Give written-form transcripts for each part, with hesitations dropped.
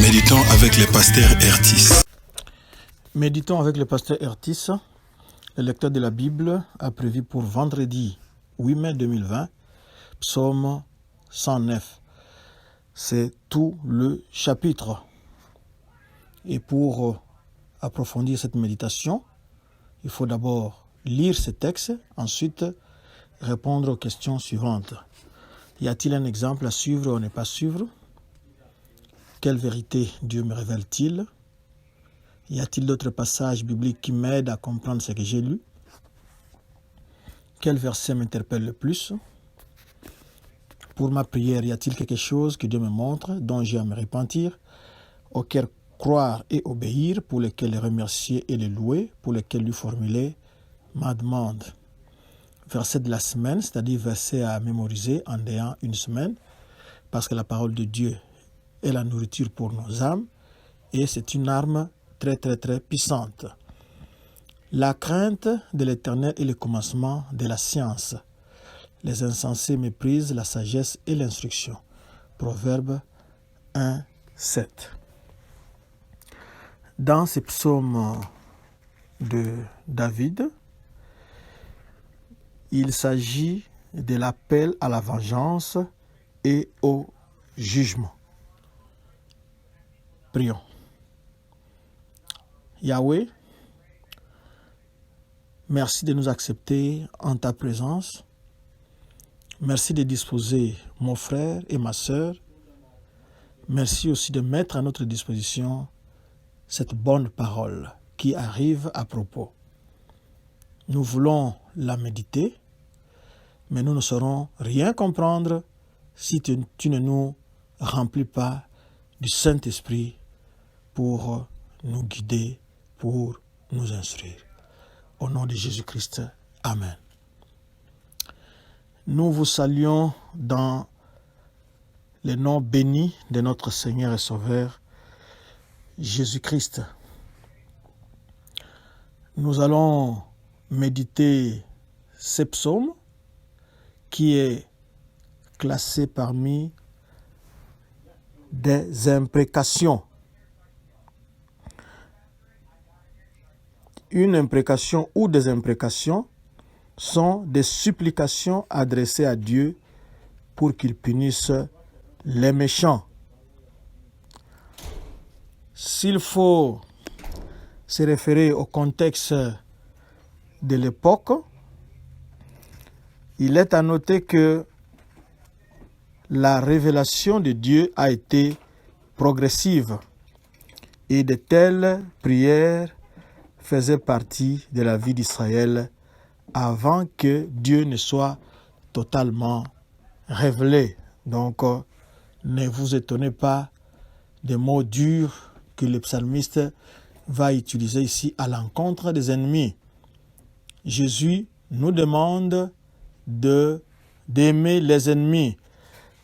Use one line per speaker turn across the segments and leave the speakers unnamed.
Méditons avec le pasteur Ertis.
Méditons avec le pasteur Ertis. Le lecteur de la Bible a prévu pour vendredi 8 mai 2020, psaume 109. C'est tout le chapitre. Et pour approfondir cette méditation, il faut d'abord lire ce texte, ensuite répondre aux questions suivantes. Y a-t-il un exemple à suivre ou à ne pas suivre? Quelle vérité Dieu me révèle-t-il? Y a-t-il d'autres passages bibliques qui m'aident à comprendre ce que j'ai lu? Quel verset m'interpelle le plus? Pour ma prière, y a-t-il quelque chose que Dieu me montre, dont j'ai à me repentir, auquel croire et obéir, pour lequel le remercier et le louer, pour lequel lui formuler ma demande? Verset de la semaine, c'est-à-dire verset à mémoriser en ayant une semaine, parce que la parole de Dieu est la nourriture pour nos âmes, et c'est une arme très puissante. La crainte de l'Éternel est le commencement de la science. Les insensés méprisent la sagesse et l'instruction. Proverbe 1, 7. Dans ce psaume de David, il s'agit de l'appel à la vengeance et au jugement. Prions. Yahweh, merci de nous accepter en ta présence. Merci de disposer mon frère et ma sœur. Merci aussi de mettre à notre disposition cette bonne parole qui arrive à propos. Nous voulons la méditer, mais nous ne saurons rien comprendre si tu ne nous remplis pas du Saint-Esprit pour nous guider, pour nous instruire. Au nom de Jésus-Christ, Amen. Nous vous saluons dans le nom béni de notre Seigneur et Sauveur, Jésus-Christ. Nous allons méditer ce psaume qui est classé parmi des imprécations. Une imprécation ou des imprécations sont des supplications adressées à Dieu pour qu'il punisse les méchants. S'il faut se référer au contexte de l'époque, il est à noter que la révélation de Dieu a été progressive et de telles prières faisaient partie de la vie d'Israël avant que Dieu ne soit totalement révélé. Donc, ne vous étonnez pas des mots durs que le psalmiste va utiliser ici à l'encontre des ennemis. Jésus nous demande d'aimer les ennemis.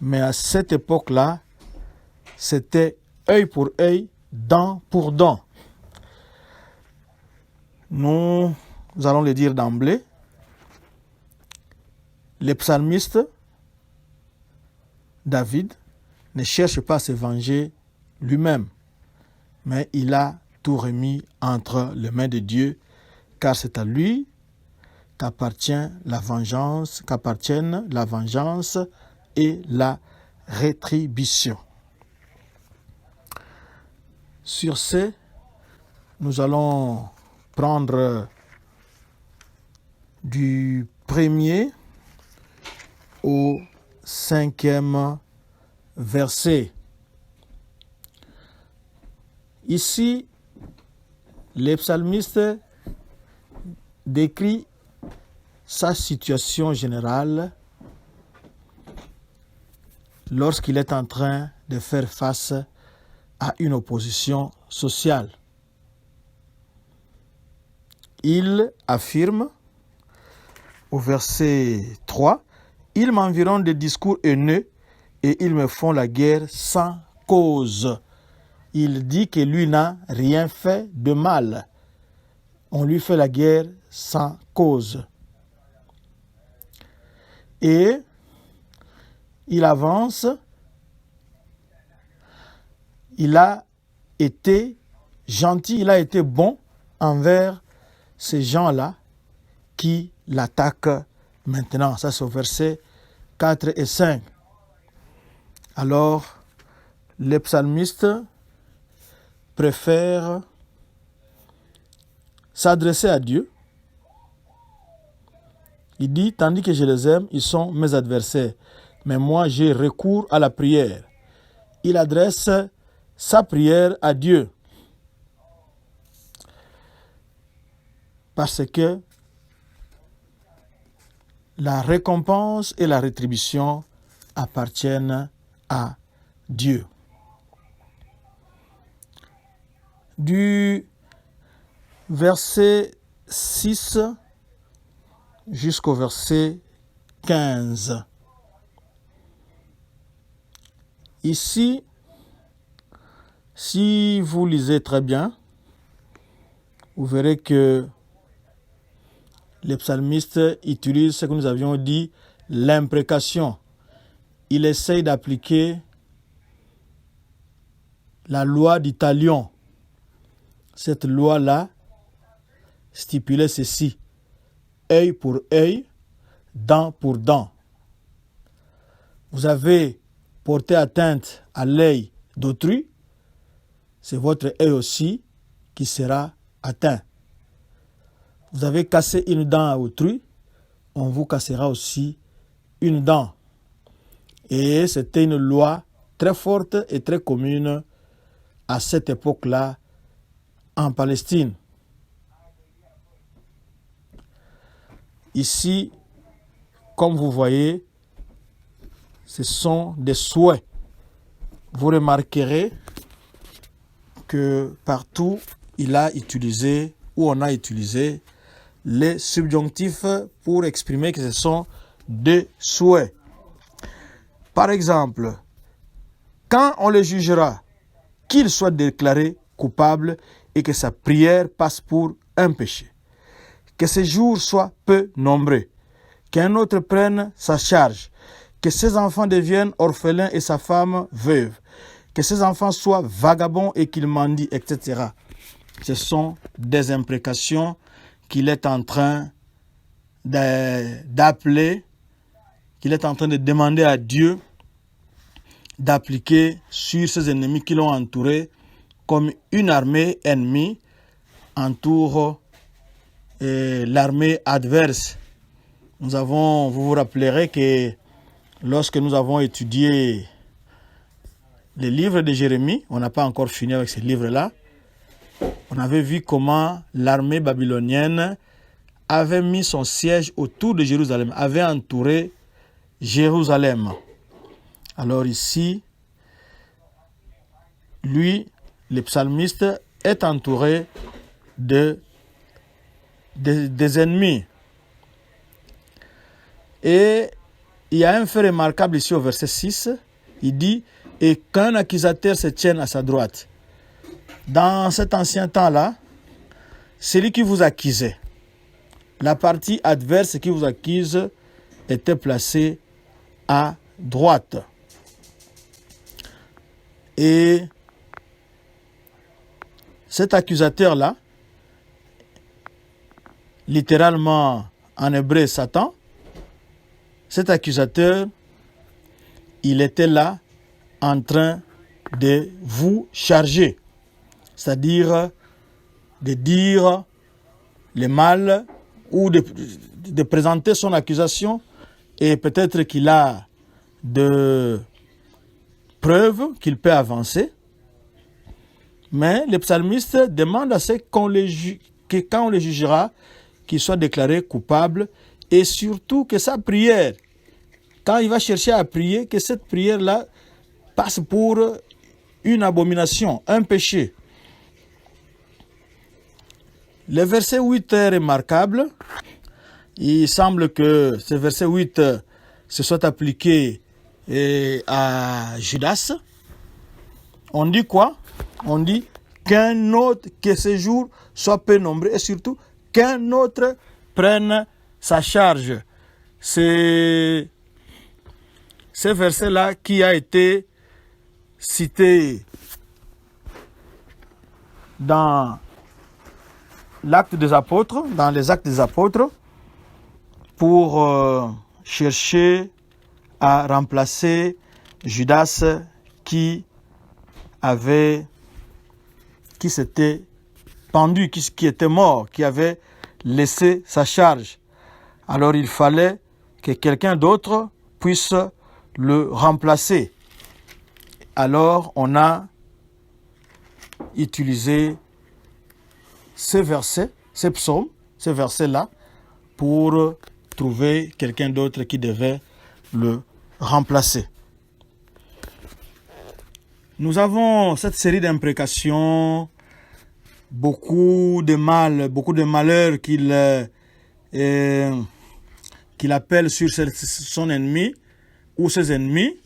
Mais à cette époque-là, c'était œil pour œil, dent pour dent. Nous allons le dire d'emblée. Le psalmiste David ne cherche pas à se venger lui-même, mais il a tout remis entre les mains de Dieu, car c'est à lui qu'appartiennent la vengeance et la rétribution. Sur ce, nous allons prendre du 1er au 5e verset. Ici, le psalmiste décrit sa situation générale lorsqu'il est en train de faire face à une opposition sociale. Il affirme au verset 3, « Ils m'environnent de discours haineux et ils me font la guerre sans cause. » Il dit que lui n'a rien fait de mal. On lui fait la guerre sans cause. Et il avance il a été gentil, il a été bon envers ces gens-là qui l'attaquent maintenant. Ça, c'est au verset 4 et 5. Alors, les psalmistes préfèrent s'adresser à Dieu. Il dit, tandis que je les aime, ils sont mes adversaires. Mais moi, j'ai recours à la prière. Il adresse sa prière à Dieu. Parce que la récompense et la rétribution appartiennent à Dieu. Du verset 6 jusqu'au verset 15. Ici, si vous lisez très bien, vous verrez que les psalmistes utilisent ce que nous avions dit, l'imprécation. Il essaye d'appliquer la loi du talion. Cette loi-là stipulait ceci: œil pour œil, dent pour dent. Vous avez porté atteinte à l'œil d'autrui, c'est votre œil aussi qui sera atteint. Vous avez cassé une dent à autrui, on vous cassera aussi une dent. Et c'était une loi très forte et très commune à cette époque-là en Palestine. Ici, comme vous voyez, ce sont des souhaits. Vous remarquerez que partout, on a utilisé les subjonctifs pour exprimer que ce sont des souhaits. Par exemple, quand on le jugera, qu'il soit déclaré coupable et que sa prière passe pour un péché. Que ses jours soient peu nombreux. Qu'un autre prenne sa charge. Que ses enfants deviennent orphelins et sa femme veuve. Que ses enfants soient vagabonds et qu'ils mendient, etc. Ce sont des imprécations qu'il est en train d'appeler, qu'il est en train de demander à Dieu d'appliquer sur ses ennemis qui l'ont entouré, comme une armée ennemie entoure l'armée adverse. Vous vous rappellerez que lorsque nous avons étudié les livres de Jérémie, on n'a pas encore fini avec ces livres-là, on avait vu comment l'armée babylonienne avait mis son siège autour de Jérusalem, avait entouré Jérusalem. Alors ici, lui, le psalmiste, est entouré des ennemis. Et il y a un fait remarquable ici au verset 6, il dit « Et qu'un accusateur se tienne à sa droite ». Dans cet ancien temps-là, celui qui vous accusait, la partie adverse qui vous accuse était placée à droite. Et cet accusateur-là, littéralement en hébreu Satan, cet accusateur, il était là en train de vous charger, c'est-à-dire de dire le mal ou de présenter son accusation, et peut-être qu'il a de preuves qu'il peut avancer. Mais le psalmiste demande à ce que quand on le jugera, qu'il soit déclaré coupable, et surtout que sa prière, quand il va chercher à prier, que cette prière-là passe pour une abomination, un péché. Le verset 8 est remarquable. Il semble que ce verset 8 se soit appliqué à Judas. On dit quoi? On dit que ces jours soient peu nombreux et surtout qu'un autre prenne sa charge. C'est ce verset-là qui a été cité dans l'acte des apôtres, dans les actes des apôtres, pour chercher à remplacer Judas qui s'était pendu, qui était mort, qui avait laissé sa charge. Alors il fallait que quelqu'un d'autre puisse le remplacer. Alors on a utilisé ces versets, ces psaumes, ces versets-là, pour trouver quelqu'un d'autre qui devait le remplacer. Nous avons cette série d'imprécations, beaucoup de malheurs qu'il appelle sur son ennemi ou ses ennemis.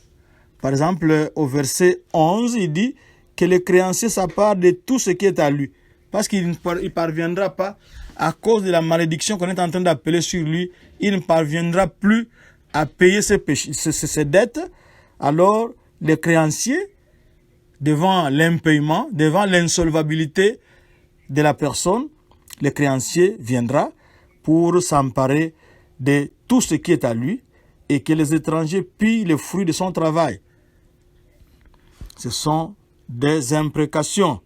Par exemple, au verset 11, il dit que le créancier s'appart de tout ce qui est à lui. Parce qu'il ne parviendra pas, à cause de la malédiction qu'on est en train d'appeler sur lui, il ne parviendra plus à payer ses dettes. Alors, le créancier, devant l'impayement, devant l'insolvabilité de la personne, le créancier viendra pour s'emparer de tout ce qui est à lui et que les étrangers pillent le fruit de son travail. Ce sont des imprécations.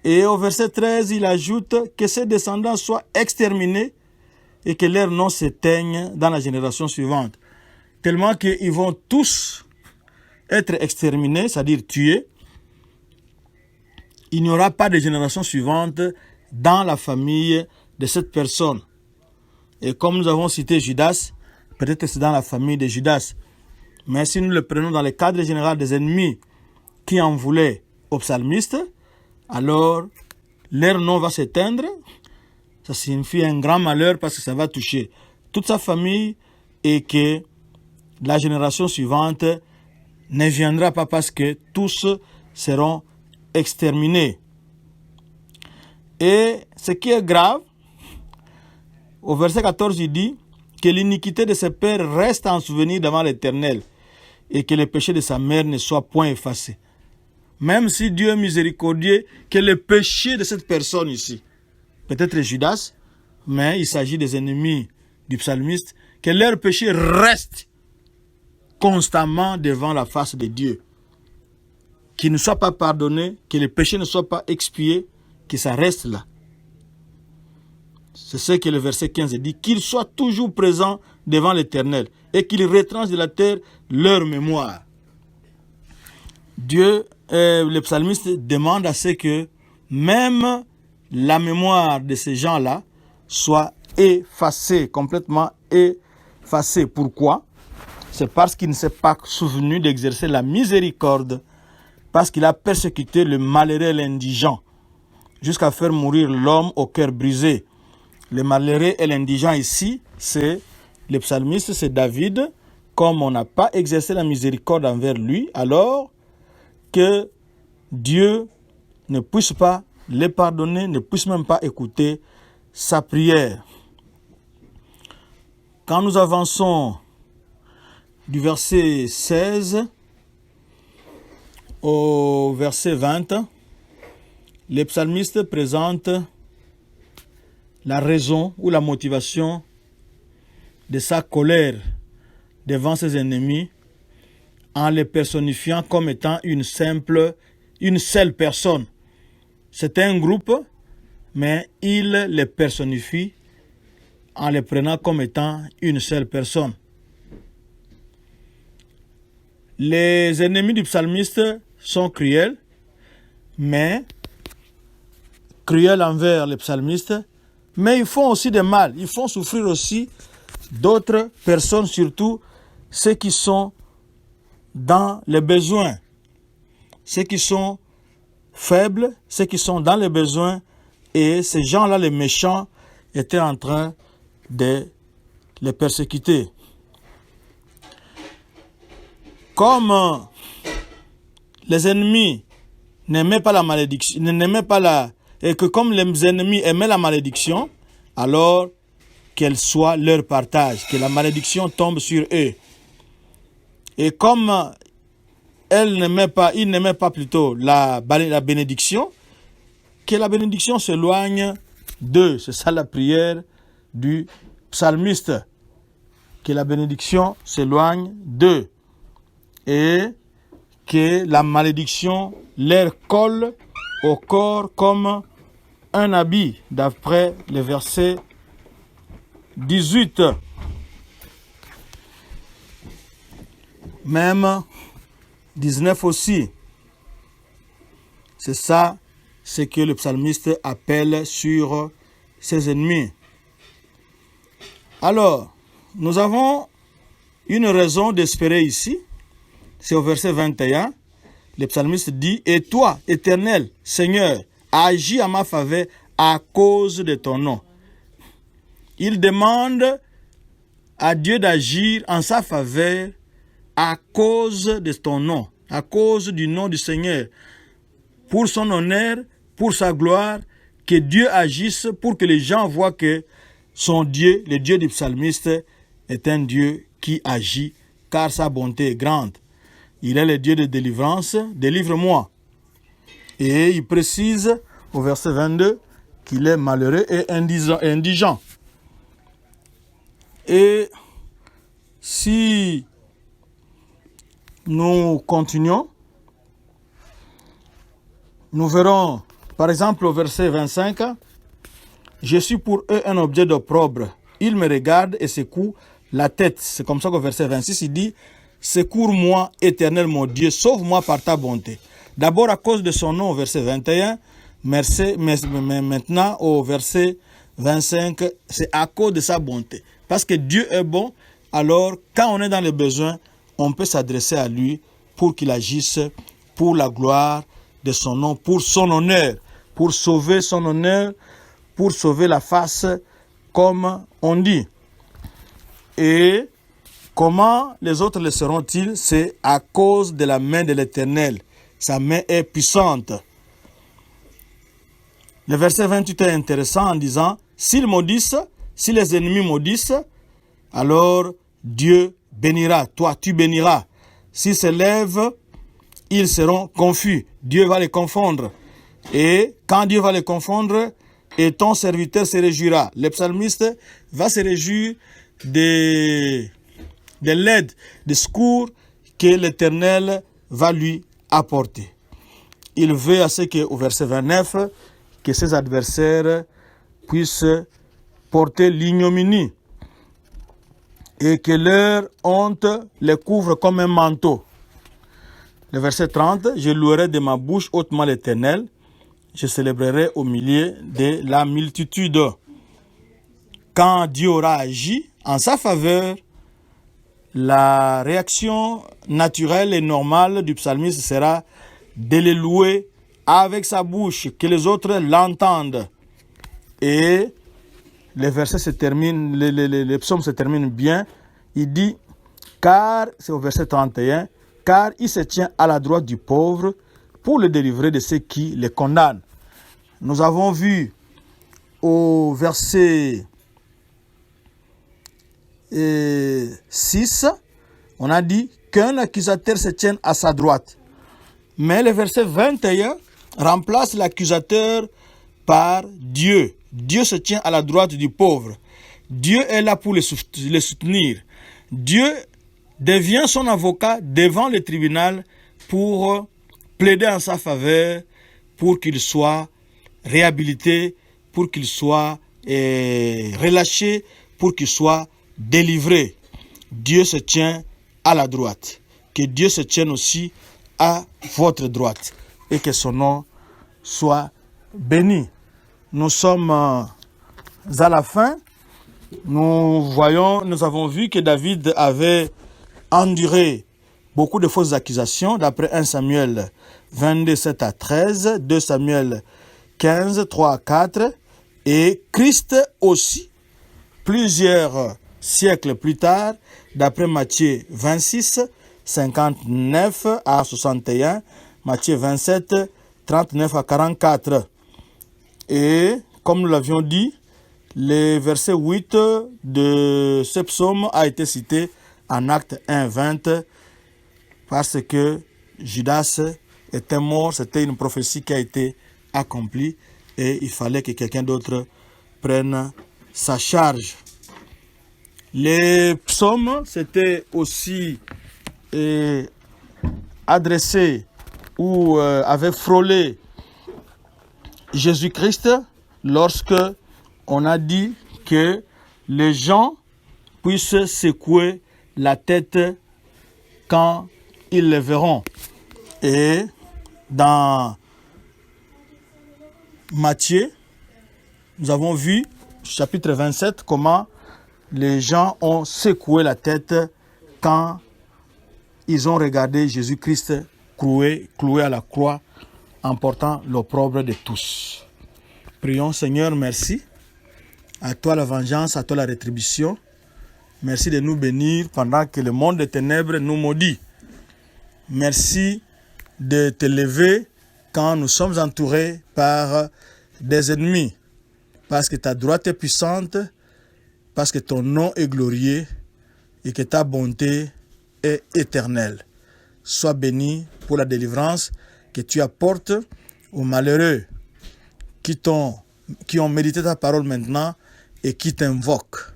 Et au verset 13, il ajoute que ses descendants soient exterminés et que leur nom s'éteigne dans la génération suivante. Tellement qu'ils vont tous être exterminés, c'est-à-dire tués. Il n'y aura pas de génération suivante dans la famille de cette personne. Et comme nous avons cité Judas, peut-être que c'est dans la famille de Judas. Mais si nous le prenons dans le cadre général des ennemis qui en voulaient au psalmiste, alors leur nom va s'éteindre. Ça signifie un grand malheur parce que ça va toucher toute sa famille et que la génération suivante ne viendra pas parce que tous seront exterminés. Et ce qui est grave, au verset 14, il dit que l'iniquité de ses pères reste en souvenir devant l'Éternel et que le péché de sa mère ne soit point effacé. Même si Dieu est miséricordieux, que le péché de cette personne ici, peut-être Judas, mais il s'agit des ennemis du psalmiste, que leur péché reste constamment devant la face de Dieu. Qu'il ne soit pas pardonné, que le péché ne soit pas expié, que ça reste là. C'est ce que le verset 15 dit, qu'ils soient toujours présents devant l'Éternel et qu'ils retranchent de la terre leur mémoire. Dieu, le psalmiste demande à ce que même la mémoire de ces gens-là soit effacée, complètement effacée. Pourquoi? C'est parce qu'il ne s'est pas souvenu d'exercer la miséricorde, parce qu'il a persécuté le malheureux et l'indigent, jusqu'à faire mourir l'homme au cœur brisé. Le malheureux et l'indigent ici, c'est le psalmiste, c'est David. Comme on n'a pas exercé la miséricorde envers lui, alors que Dieu ne puisse pas les pardonner, ne puisse même pas écouter sa prière. Quand nous avançons du verset 16 au verset 20, le psalmiste présente la raison ou la motivation de sa colère devant ses ennemis en les personnifiant comme étant une seule personne. C'est un groupe, mais il les personnifie en les prenant comme étant une seule personne. Les ennemis du psalmiste sont cruels, mais cruels envers les psalmistes, mais ils font aussi des mal, ils font souffrir aussi d'autres personnes, surtout ceux qui sont dans les besoins, ceux qui sont faibles, ceux qui sont dans les besoins, et ces gens-là, les méchants, étaient en train de les persécuter. Comme les ennemis n'aimaient pas la malédiction, et que comme les ennemis aimaient la malédiction, alors qu'elle soit leur partage, que la malédiction tombe sur eux. Et comme ils n'aimaient pas plutôt la bénédiction, que la bénédiction s'éloigne d'eux. C'est ça la prière du psalmiste. Que la bénédiction s'éloigne d'eux. Et que la malédiction leur colle au corps comme un habit, d'après le verset 18. Même 19 aussi. C'est ça ce que le psalmiste appelle sur ses ennemis. Alors, nous avons une raison d'espérer ici. C'est au verset 21. Le psalmiste dit « Et toi, Éternel, Seigneur, agis à ma faveur à cause de ton nom. » Il demande à Dieu d'agir en sa faveur à cause de ton nom, à cause du nom du Seigneur, pour son honneur, pour sa gloire, que Dieu agisse pour que les gens voient que son Dieu, le Dieu du psalmiste, est un Dieu qui agit, car sa bonté est grande. Il est le Dieu de délivrance, délivre-moi. Et il précise au verset 22 qu'il est malheureux et indigent. Et si nous continuons, nous verrons, par exemple, au verset 25, « Je suis pour eux un objet d'opprobre. Ils me regardent et secouent la tête. » C'est comme ça qu'au verset 26, il dit, « Secours-moi, Éternel mon Dieu, sauve-moi par ta bonté. » D'abord à cause de son nom, au verset 21, mais maintenant au verset 25, c'est à cause de sa bonté. Parce que Dieu est bon, alors quand on est dans les besoins, on peut s'adresser à lui pour qu'il agisse pour la gloire de son nom, pour son honneur, pour sauver son honneur, pour sauver la face, comme on dit. Et comment les autres le seront-ils? C'est à cause de la main de l'Éternel. Sa main est puissante. Le verset 28 est intéressant en disant, s'ils maudissent, si les ennemis maudissent, alors Dieu bénira, toi tu béniras. S'ils se lèvent, ils seront confus. Dieu va les confondre. Et quand Dieu va les confondre, et ton serviteur se réjouira. Le psalmiste va se réjouir de l'aide, des secours que l'Éternel va lui apporter. Il veut à ce qu'au verset 29, que ses adversaires puissent porter l'ignominie et que leur honte les couvre comme un manteau. Le verset 30, je louerai de ma bouche hautement l'Éternel, je célébrerai au milieu de la multitude. Quand Dieu aura agi en sa faveur, la réaction naturelle et normale du psalmiste sera de le louer avec sa bouche, que les autres l'entendent. Et le verset se termine, le psaume se termine bien. Il dit, car, c'est au verset 31, car il se tient à la droite du pauvre pour le délivrer de ceux qui le condamnent. Nous avons vu au verset 6, on a dit qu'un accusateur se tienne à sa droite. Mais le verset 21 remplace l'accusateur par Dieu. Dieu se tient à la droite du pauvre. Dieu est là pour le soutenir. Dieu devient son avocat devant le tribunal pour plaider en sa faveur, pour qu'il soit réhabilité, pour qu'il soit relâché, pour qu'il soit délivré. Dieu se tient à la droite. Que Dieu se tienne aussi à votre droite et que son nom soit béni. Nous sommes à la fin. Nous avons vu que David avait enduré beaucoup de fausses accusations d'après 1 Samuel 22, 7 à 13, 2 Samuel 15, 3 à 4, et Christ aussi, plusieurs siècles plus tard, d'après Matthieu 26, 59 à 61, Matthieu 27, 39 à 44. Et comme nous l'avions dit, le verset 8 de ce psaume a été cité en Acte 1, 20, parce que Judas était mort, c'était une prophétie qui a été accomplie. et il fallait que quelqu'un d'autre prenne sa charge. Les psaumes, c'était aussi adressé ou avait frôlé Jésus-Christ lorsque on a dit que les gens puissent secouer la tête quand ils le verront. Et dans Matthieu, nous avons vu, chapitre 27, comment les gens ont secoué la tête quand ils ont regardé Jésus-Christ cloué à la croix en portant l'opprobre de tous. Prions, Seigneur, merci. À toi la vengeance, à toi la rétribution. Merci de nous bénir pendant que le monde des ténèbres nous maudit. Merci de te lever quand nous sommes entourés par des ennemis. Parce que ta droite est puissante, parce que ton nom est glorieux et que ta bonté est éternelle. Sois béni pour la délivrance que tu apportes aux malheureux qui ont médité ta parole maintenant et qui t'invoquent.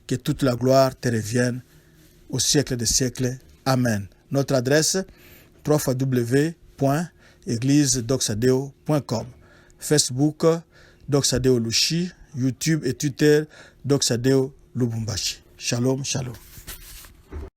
Que toute la gloire te revienne au siècle des siècles. Amen. Notre adresse www.eglisedoxadeo.com. Facebook Doxadeo Lushi, YouTube et Twitter Doxadeo Lubumbashi. Shalom, shalom.